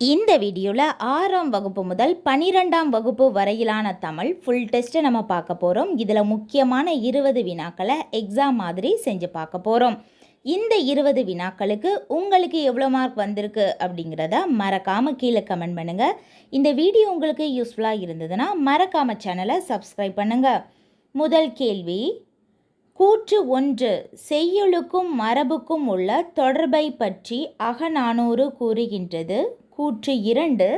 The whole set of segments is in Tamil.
இந்த வீடியோவில் 6ஆம் வகுப்பு முதல் 12ஆம் வகுப்பு வரையிலான தமிழ் ஃபுல் டெஸ்ட்டு நம்ம பார்க்க போகிறோம். இதில் முக்கியமான 20 வினாக்களை எக்ஸாம் மாதிரி செஞ்சு பார்க்க போகிறோம். இந்த 20 வினாக்களுக்கு உங்களுக்கு எவ்வளோ மார்க் வந்திருக்கு அப்படிங்கிறத மறக்காமல் கீழே கமெண்ட் பண்ணுங்கள். இந்த வீடியோ உங்களுக்கு யூஸ்ஃபுல்லாக இருந்ததுன்னா மறக்காமல் சேனலை சப்ஸ்கிரைப் பண்ணுங்கள். முதல் கேள்வி, கூற்று 1 செய்யுளுக்கும் மரபுக்கும் உள்ள தொடர்பை பற்றி அகநானூறு கூறுகின்றது. கூற்று 2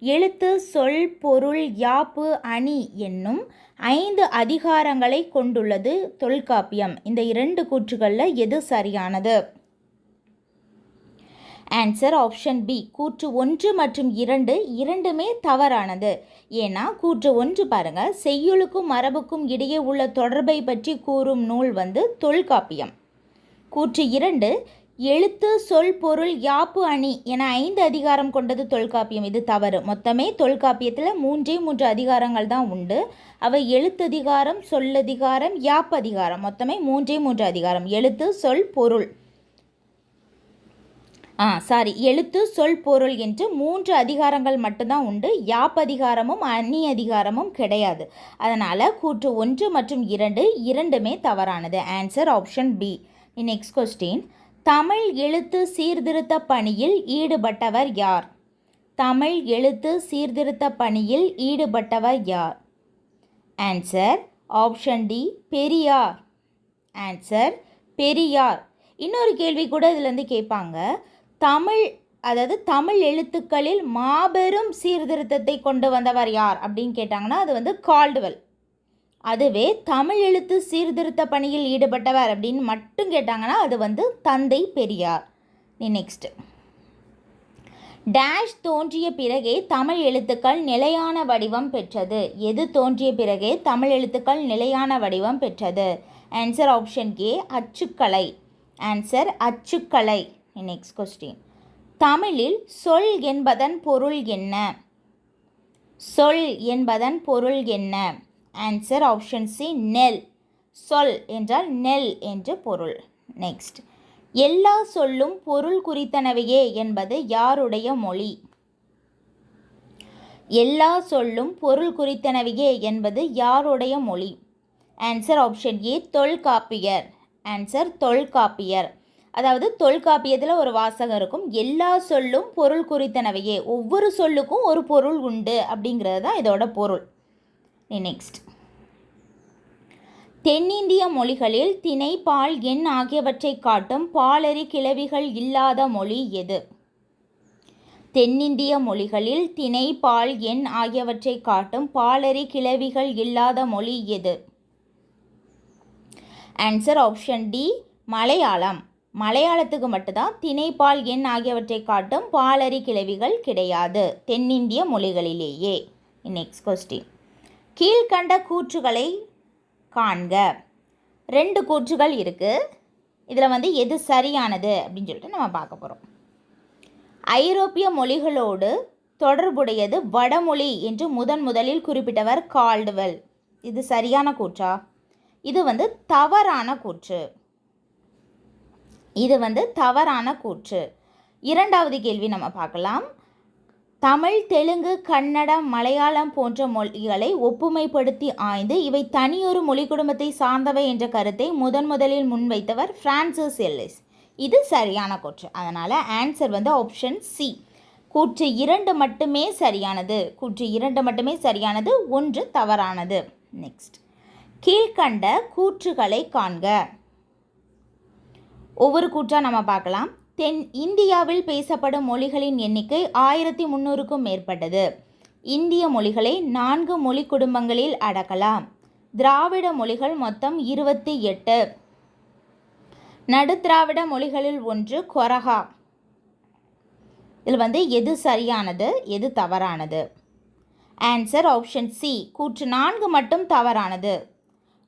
எழுத்து சொல் பொருள் யாப்பு அணி என்னும் 5 அதிகாரங்களை கொண்டுள்ளது தொல்காப்பியம். இந்த 2 கூற்றுகளில் எது சரியானது? Answer option B. கூற்று 1 மற்றும் 2 இரண்டுமே தவறானது. ஏன்னா கூற்று 1 பாருங்கள், செய்யுளுக்கும் மரபுக்கும் இடையே உள்ள தொடர்பை பற்றி கூறும் நூல் தொல்காப்பியம். கூற்று 2 எழுத்து சொல் பொருள் யாப்பு அணி என 5 அதிகாரம் கொண்டது தொல்காப்பியம். இது தவறு. மொத்தமே தொல்காப்பியத்தில் 3 அதிகாரங்கள் தான் உண்டு. அவை எழுத்ததிகாரம், சொல்லதிகாரம், யாப்பதிகாரம். மொத்தமே 3 அதிகாரம். எழுத்து சொல் பொருள் எழுத்து சொல் பொருள் என்று 3 அதிகாரங்கள் மட்டும்தான் உண்டு. யாப்பதிகாரமும் அணி அதிகாரமும் கிடையாது. அதனால் கூற்று 1 மற்றும் 2 இரண்டுமே தவறானது. Answer option B. Next question, Tamil எழுத்து சீர்திருத்த பணியில் ஈடுபட்டவர் யார்? தமிழ் எழுத்து சீர்திருத்த பணியில் ஈடுபட்டவர் யார்? Answer option D, Periyar. Answer Periyar. இன்னொரு கேள்வி கூட இதில் கேட்பாங்க, தமிழ் எழுத்துக்களில் மாபெரும் சீர்திருத்தத்தை கொண்டு வந்தவர் யார் அப்படின்னு கேட்டாங்கன்னா அது கால்டுவெல். அதுவே தமிழ் எழுத்து சீர்திருத்த பணியில் ஈடுபட்டவர் அப்படின்னு மட்டும் கேட்டாங்கன்னா அது தந்தை பெரியார். நெக்ஸ்ட், டேஷ் தோன்றிய பிறகே தமிழ் எழுத்துக்கள் நிலையான வடிவம் பெற்றது. எது தோன்றிய பிறகே தமிழ் எழுத்துக்கள் நிலையான வடிவம் பெற்றது? ஆன்சர் ஆப்ஷன் ஏ, அச்சுக்கலை. ஆன்சர் அச்சுக்கலை. நெக்ஸ்ட் கொஸ்டின், தமிழில் சொல் என்பதன் பொருள் என்ன? சொல் என்பதன் பொருள் என்ன? ஆன்சர் ஆப்ஷன் சி, நெல். சொல் என்றால் நெல் என்று பொருள். நெக்ஸ்ட், எல்லா சொல்லும் பொருள் குறித்தனவையே என்பது யாருடைய மொழி? எல்லா சொல்லும் பொருள் குறித்தனவையே என்பது யாருடைய மொழி? ஆன்சர் ஆப்ஷன் ஏ, தொல்காப்பியர். ஆன்சர் தொல்காப்பியர். அதாவது தொல்காப்பியத்தில் ஒரு வாசகம் இருக்கும், எல்லா சொல்லும் பொருள் குறித்தனவையே, ஒவ்வொரு சொல்லுக்கும் ஒரு பொருள் உண்டு அப்படிங்கிறது தான் இதோட பொருள். நெக்ஸ்ட், தென்னிந்திய மொழிகளில் திணை பால் எண் ஆகியவற்றை காட்டும் பாலரி கிளவிகள் இல்லாத மொழி எது? தென்னிந்திய மொழிகளில் திணை பால் எண் ஆகியவற்றை காட்டும் பாலரி கிளவிகள் இல்லாத மொழி எது? Answer option D, Malayalam. மலையாளத்துக்கு மட்டும்தான் திணை பால் எண் ஆகியவற்றை காட்டும் பாலரி கிளவிகள் கிடையாது தென்னிந்திய மொழிகளிலேயே. நெக்ஸ்ட் கொஸ்டின், கீழ்கண்ட கூற்றுகளை காண்க. 2 கூற்றுகள் இருக்குது. இதில் எது சரியானது அப்படின்னு சொல்லிட்டு நம்ம பார்க்க போகிறோம். ஐரோப்பிய மொழிகளோடு தொடர்புடையது வடமொழி என்று முதலில் குறிப்பிட்டவர் கால்டுவெல். இது சரியான கூற்றா? இது தவறான கூற்று. இது தவறான கூற்று. 2வது கேள்வி நம்ம பார்க்கலாம். தமிழ், தெலுங்கு, கன்னடம், மலையாளம் போன்ற மொழிகளை ஒப்புமைப்படுத்தி ஆய்ந்து இவை தனியொரு மொழி குடும்பத்தை சார்ந்தவை என்ற கருத்தை முதலில் முன்வைத்தவர் பிரான்சிஸ் எல்லிஸ். இது சரியான கூற்று. அதனால் ஆன்சர் ஆப்ஷன் சி. கூற்று 2 மட்டுமே சரியானது. கூற்று 2 மட்டுமே சரியானது, 1 தவறானது. நெக்ஸ்ட், கீழ்கண்ட கூற்றுகளை காண்க. ஒவ்வொரு கூற்றாக நம்ம பார்க்கலாம். இந்தியாவில் பேசப்படும் மொழிகளின் எண்ணிக்கை 1300க்கும் மேற்பட்டது. இந்திய மொழிகளை 4 மொழி குடும்பங்களில் அடக்கலாம். திராவிட மொழிகள் மொத்தம் 28. நடுத்திராவிட மொழிகளில் ஒன்று கொரகா. இதில் எது சரியானது, எது தவறானது? ஆன்சர் ஆப்ஷன் சி, கூற்று 4 மட்டும் தவறானது.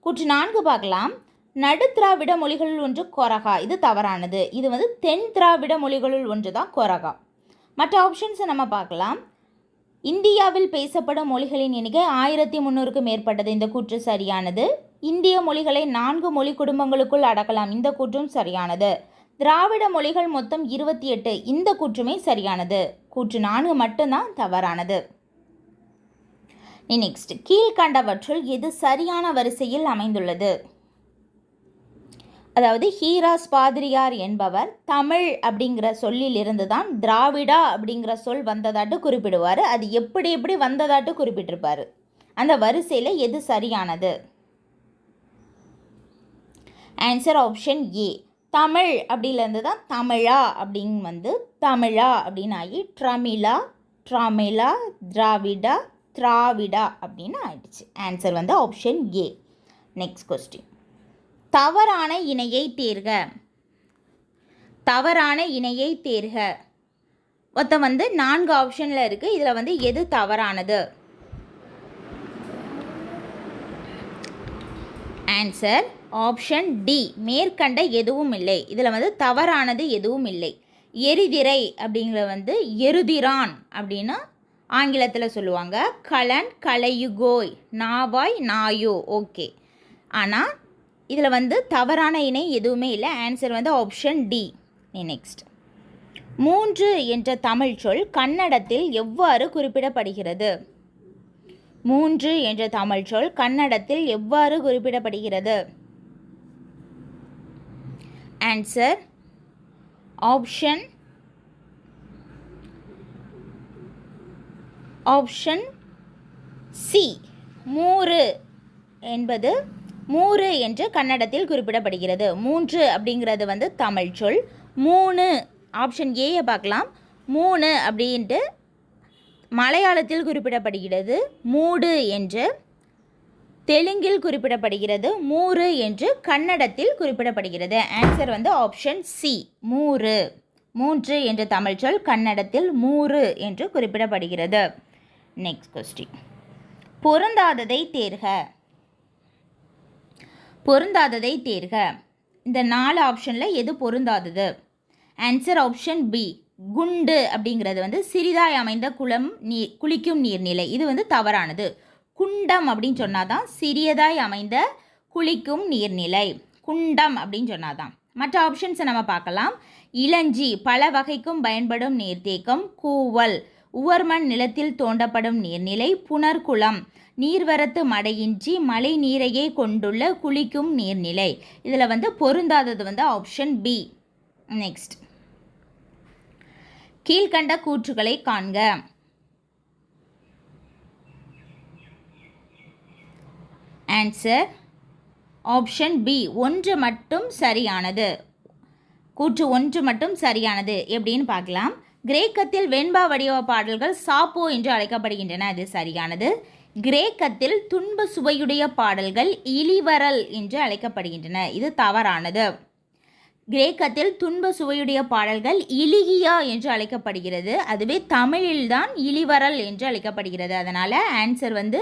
கூற்று 4 பார்க்கலாம். நடுத்திராவிட மொழிகளில் ஒன்று கொரகா, இது தவறானது. இது தென் திராவிட மொழிகளில் ஒன்று தான் கொரகா. மற்ற ஆப்ஷன்ஸை நம்ம பார்க்கலாம். இந்தியாவில் பேசப்படும் மொழிகளின் எண்ணிக்கை 1300க்கும் மேற்பட்டது. இந்த கூற்று சரியானது. இந்திய மொழிகளை 4 மொழி குடும்பங்களுக்குள் அடக்கலாம். இந்த கூற்றும் சரியானது. திராவிட மொழிகள் மொத்தம் 28. இந்த கூற்றுமே சரியானது. கூற்று 4 மட்டும்தான் தவறானது. நெக்ஸ்ட், கீழ்கண்டவற்றுள் எது சரியான வரிசையில் அமைந்துள்ளது? அதாவது ஹீராஸ் பாதிரியார் என்பவர் தமிழ் அப்படிங்கிற சொல்லிலிருந்து தான் திராவிடா அப்படிங்கிற சொல் வந்ததாட்டு குறிப்பிடுவார். அது எப்படி எப்படி வந்ததாட்டு குறிப்பிட்டிருப்பார். அந்த வரிசையில் எது சரியானது? Answer option A. தமிழ் அப்படிலேருந்து தான் தமிழா அப்படின்னு வந்து தமிழா அப்படின்னு ஆகி ட்ரமிழா, ட்ராமிழா, திராவிடா, திராவிடா அப்படின்னு ஆயிடுச்சு. ஆன்சர் வந்து ஆப்ஷன் ஏ. நெக்ஸ்ட் கொஸ்டின், தவறான இணையை தேர்க. தவறான இணையை தேர்க. மொத்தம் வந்து 4 ஆப்ஷனில் இருக்குது. இதில் வந்து எது தவறானது? Answer option D. மேற்கண்ட எதுவும் இல்லை. இதில் வந்து தவறானது எதுவும் இல்லை. எரிதிரை அப்படிங்கிற வந்து எருதிரான் அப்படின்னு ஆங்கிலத்தில் சொல்லுவாங்க. கலன், கலையுகோய், நாவாய், நாயோ. ஓகே, ஆனால் இதில் வந்து தவறான இணை எதுவுமே இல்லை. ஆன்சர் வந்து ஆப்ஷன் டி. நெக்ஸ்ட், 3 என்ற தமிழ் சொல் கன்னடத்தில் எவ்வாறு குறிப்பிடப்படுகிறது? 3 என்ற தமிழ் சொல் கன்னடத்தில் எவ்வாறு குறிப்பிடப்படுகிறது? Answer option C. மூறு என்பது மூறு என்று கன்னடத்தில் குறிப்பிடப்படுகிறது. 3 அப்படிங்கிறது வந்து தமிழ் சொல். 3 ஆப்ஷன் ஏயை பார்க்கலாம். 3 அப்படின்ட்டு மலையாளத்தில் குறிப்பிடப்படுகிறது. மூடு என்று தெலுங்கில் குறிப்பிடப்படுகிறது. மூறு என்று கன்னடத்தில் குறிப்பிடப்படுகிறது. ஆன்சர் வந்து ஆப்ஷன் சி, மூறு. 3 என்ற தமிழ் சொல் கன்னடத்தில் மூறு என்று குறிப்பிடப்படுகிறது. நெக்ஸ்ட் கொஸ்டின், பொருந்தாததை தேர்க. பொருந்தாததை தேர்க. இந்த 4 ஆப்ஷனில் எது பொருந்தாதது? Answer option B. குண்டு அப்படிங்கிறது வந்து சிறிதாய் அமைந்த குளிக்கும் நீர்நிலை. இது வந்து தவறானது. குண்டம் அப்படின்னு சொன்னாதான் சிறியதாய் அமைந்த குளிக்கும் நீர்நிலை. குண்டம் அப்படின்னு சொன்னாதான். மற்ற ஆப்ஷன்ஸை நம்ம பார்க்கலாம். இளஞ்சி, பல வகைக்கும் பயன்படும் நீர்த்தேக்கம். கூவல், உவர்மண் நிலத்தில் தோண்டப்படும் நீர்நிலை. புனர்குளம், நீர்வரத்து மடையின்றி மழை நீரையே கொண்டுள்ள குளிக்கும் நீர்நிலை. இதில் வந்து பொருந்தாதது வந்து ஆப்ஷன் பி. நெக்ஸ்ட், கீழ்கண்ட கூற்றுகளை காண்க. Answer option B. 1 மட்டும் சரியானது. கூற்று 1 மட்டும் சரியானது. எப்படின்னு பார்க்கலாம். கிரேக்கத்தில் வெண்பா வடிவ பாடல்கள் சாப்போ என்று அழைக்கப்படுகின்றன. அது சரியானது. கிரேக்கத்தில் துன்ப சுவையுடைய பாடல்கள் இளிவரல் என்று அழைக்கப்படுகின்றன. இது தவறானது. கிரேக்கத்தில் துன்ப சுவையுடைய பாடல்கள் இலிகியா என்று அழைக்கப்படுகிறது. அதுவே தமிழில்தான் இளிவரல் என்று அழைக்கப்படுகிறது. அதனால் ஆன்சர் வந்து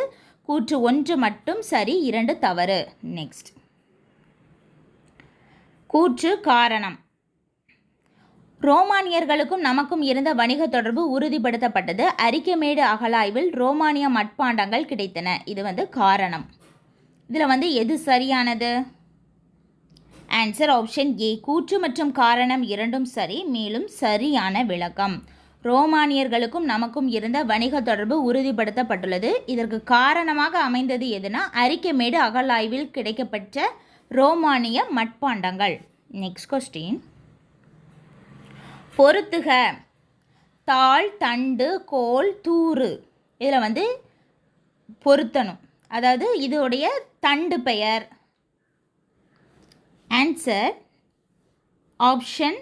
கூற்று 1 மட்டும் சரி, 2 தவறு. நெக்ஸ்ட், கூற்று காரணம். ரோமானியர்களுக்கும் நமக்கும் இருந்த வணிக தொடர்பு உறுதிப்படுத்தப்பட்டது. அரிக்கமேடு அகழாய்வில் ரோமானிய மட்பாண்டங்கள் கிடைத்தன. இது வந்து காரணம். இதில் வந்து எது சரியானது? ஆன்சர் ஆப்ஷன் ஏ. கூற்று மற்றும் காரணம் இரண்டும் சரி, மேலும் சரியான விளக்கம். ரோமானியர்களுக்கும் நமக்கும் இருந்த வணிக தொடர்பு உறுதிப்படுத்தப்பட்டுள்ளது. இதற்கு காரணமாக அமைந்தது எதுனா அரிக்கமேடு அகழாய்வில் கிடைக்கப்பெற்ற ரோமானிய மட்பாண்டங்கள். நெக்ஸ்ட் கொஸ்டின், பொறுத்துக. தாள், தண்டு, கோல், தூறு. இதில் வந்து பொருத்தணும். அதாவது இதோடைய தண்டு பெயர். Answer option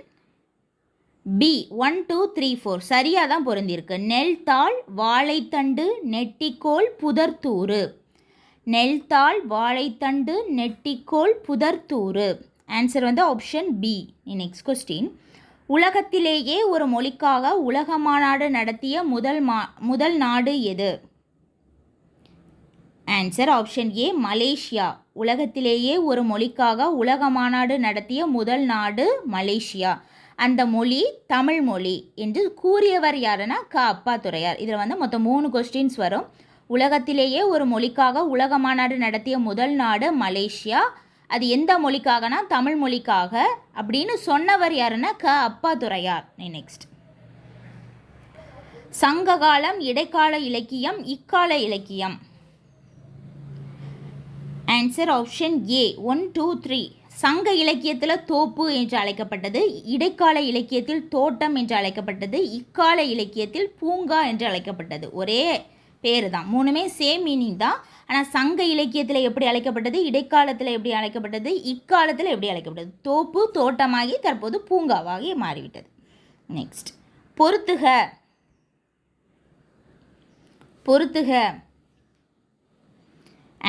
B. 1 2 3 4 சரியாக தான் பொருந்திருக்கு. நெல் தாள், வாழைத்தண்டு, நெட்டிக்கோல், புதர்தூறு. நெல் தாள், வாழைத்தண்டு, நெட்டிக்கோல், புதர்தூறு. ஆன்சர் வந்து ஆப்ஷன் பி. நெக்ஸ்ட் கொஸ்டின், உலகத்திலேயே ஒரு மொழிக்காக உலக மாநாடு நடத்திய முதல் நாடு எது? ஆன்சர் ஆப்ஷன் ஏ. மலேசியா. உலகத்திலேயே ஒரு மொழிக்காக உலக மாநாடு நடத்திய முதல் நாடு மலேசியா. அந்த மொழி தமிழ் மொழி என்று கூறியவர் யாருன்னா அப்பாத்துரையார். இதில் வந்து மொத்தம் 3 கொஸ்டின்ஸ் வரும். உலகத்திலேயே ஒரு மொழிக்காக உலக மாநாடு நடத்திய முதல் நாடு மலேசியா. அது எந்த மொழிக்காகனா தமிழ் மொழிக்காக அப்படின்னு சொன்னவர் யாருன்னா அப்பாத்துரையார். நெக்ஸ்ட், சங்ககாலம், இடைக்கால இலக்கியம், இக்கால இலக்கியம். ஆன்சர் ஆப்ஷன் ஏ 1, 2, 3. சங்க இலக்கியத்தில் தோப்பு என்று அழைக்கப்பட்டது, இடைக்கால இலக்கியத்தில் தோட்டம் என்று அழைக்கப்பட்டது, இக்கால இலக்கியத்தில் பூங்கா என்று அழைக்கப்பட்டது. ஒரே பேர் தான், மூணுமே சேம் மீனிங் தான். ஆனால் சங்க இலக்கியத்தில் எப்படி அழைக்கப்பட்டது, இடைக்காலத்தில் எப்படி அழைக்கப்பட்டது, இக்காலத்தில் எப்படி அழைக்கப்பட்டது. தோப்பு தோட்டமாகி தற்போது பூங்காவாகி மாறிவிட்டது. நெக்ஸ்ட், பொறுத்துக. பொறுத்துக.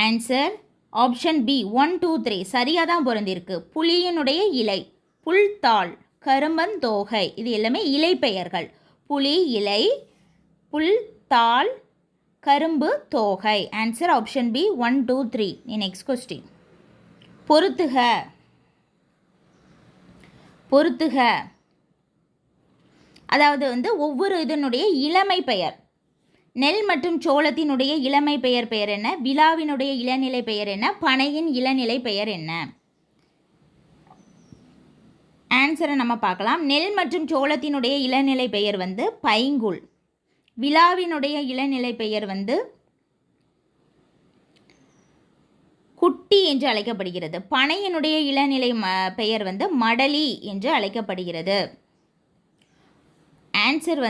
ஆன்சர் ஆப்ஷன் பி 1, 2, 3 சரியாக தான் பொருந்திருக்கு. புலியினுடைய இலை, புல்தாள், கரும்பந்தோகை, இது எல்லாமே இலை பெயர்கள். புலி இலை, புல்தாள், கரும்பு தோகை. Answer option B 1, 2, 3. Next question, பொறுத்துக. பொறுத்துக அதாவது ஒவ்வொரு இதனுடைய இளமை பெயர். நெல் மற்றும் சோளத்தினுடைய இளமை பெயர் என்ன, விழாவினுடைய இளநிலை பெயர் என்ன, பனையின் இளநிலை பெயர் என்ன? ஆன்சரை நம்ம பார்க்கலாம். நெல் மற்றும் சோளத்தினுடைய இளநிலை பெயர் பைங்குல். விழாவினுடைய இளநிலை பெயர் குட்டி என்று அழைக்கப்படுகிறது. பனையினுடைய இளநிலை பெயர் மடலி என்று அழைக்கப்படுகிறது. Answer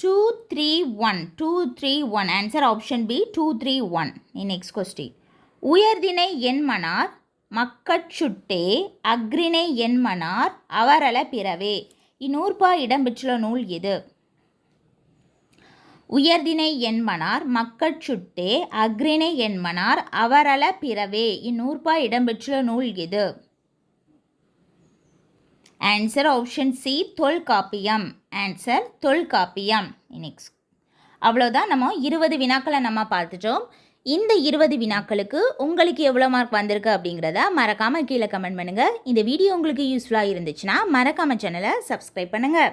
2, 3, 1. 2, 3, 1. Answer option B 2, 3, 1. Next question, உயர்திணை என்மனார் மக்கட்சுட்டே அக்ரிணை என்மனார் அவரல பிறவே. இந்நூற்பா இடம்பெற்றுள்ள நூல் எது? உயர்திணை என்மனார் மக்கட்சுட்டே அக்ரிணை என்மனார் அவரல பிறவே. இந்நூற்பா இடம்பெற்றுள்ள நூல் எது? Answer option C Tolkappiyam. Answer Tolkappiyam. Next, அவ்வளோதான். நம்ம 20 வினாக்களை நம்ம பார்த்துட்டோம். இந்த 20 வினாக்களுக்கு உங்களுக்கு எவ்வளோ மார்க் வந்திருக்கு அப்படிங்கிறத மறக்காமல் கீழே கமெண்ட் பண்ணுங்கள். இந்த வீடியோ உங்களுக்கு யூஸ்ஃபுல்லாக இருந்துச்சுன்னா மறக்காமல் சேனலை சப்ஸ்கிரைப் பண்ணுங்கள்.